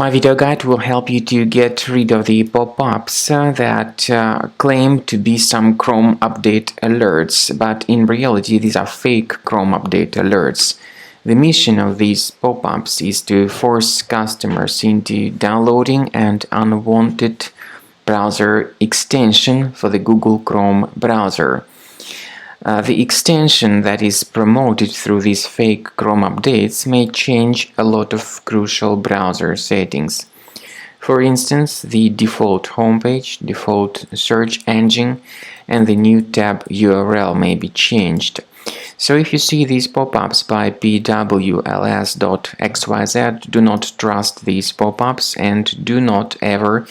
My video guide will help you to get rid of the pop-ups that claim to be some Chrome update alerts, but in reality these are fake Chrome update alerts. The mission of these pop-ups is to force customers into downloading an unwanted browser extension for the Google Chrome browser. The extension that is promoted through these fake Chrome updates may change a lot of crucial browser settings. For instance, the default homepage, default search engine, and the new tab URL may be changed. So if you see these pop-ups by Pwls.xyz, do not trust these pop-ups and do not ever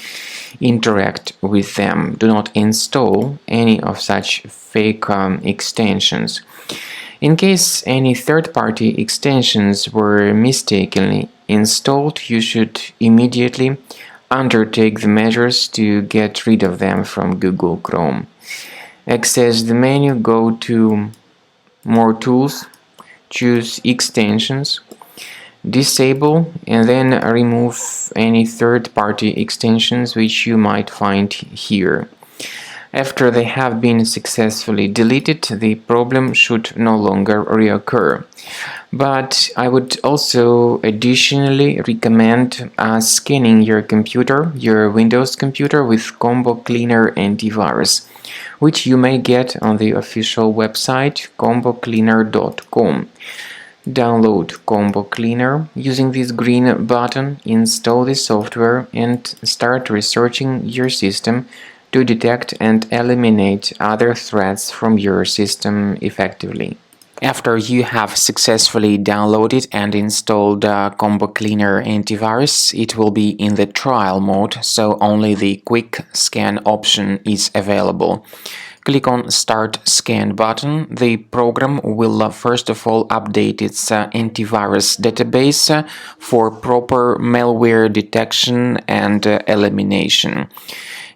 interact with them. Do not install any of such fake extensions. In case any third-party extensions were mistakenly installed, you should immediately undertake the measures to get rid of them from Google Chrome. Access the menu, go to More Tools, choose Extensions, disable and then remove any third-party extensions which you might find here. After they have been successfully deleted, the problem should no longer reoccur. But I would also additionally recommend scanning your computer, your Windows computer, with Combo Cleaner antivirus, which you may get on the official website combocleaner.com. Download Combo Cleaner using this green button, install the software and start researching your system to detect and eliminate other threats from your system effectively. After you have successfully downloaded and installed Combo Cleaner antivirus, it will be in the trial mode, so only the quick scan option is available. Click on Start Scan button. The program will first of all update its antivirus database for proper malware detection and elimination.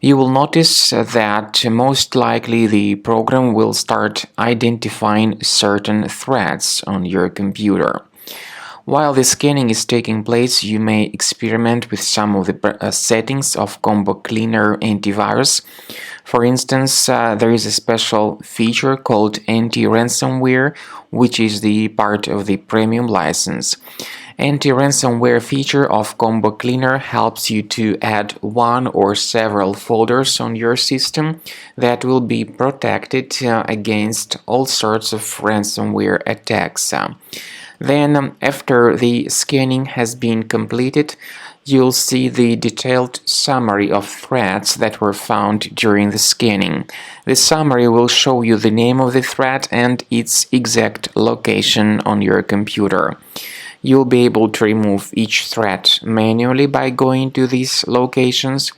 You will notice that most likely the program will start identifying certain threats on your computer. While the scanning is taking place, you may experiment with some of the settings of Combo Cleaner antivirus. For instance, there is a special feature called anti-ransomware, which is the part of the premium license. Anti-ransomware feature of Combo Cleaner helps you to add one or several folders on your system that will be protected against all sorts of ransomware attacks. Then, after the scanning has been completed, you'll see the detailed summary of threats that were found during the scanning. The summary will show you the name of the threat and its exact location on your computer. You'll be able to remove each threat manually by going to these locations,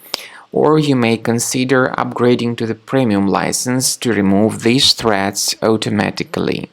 or you may consider upgrading to the premium license to remove these threats automatically.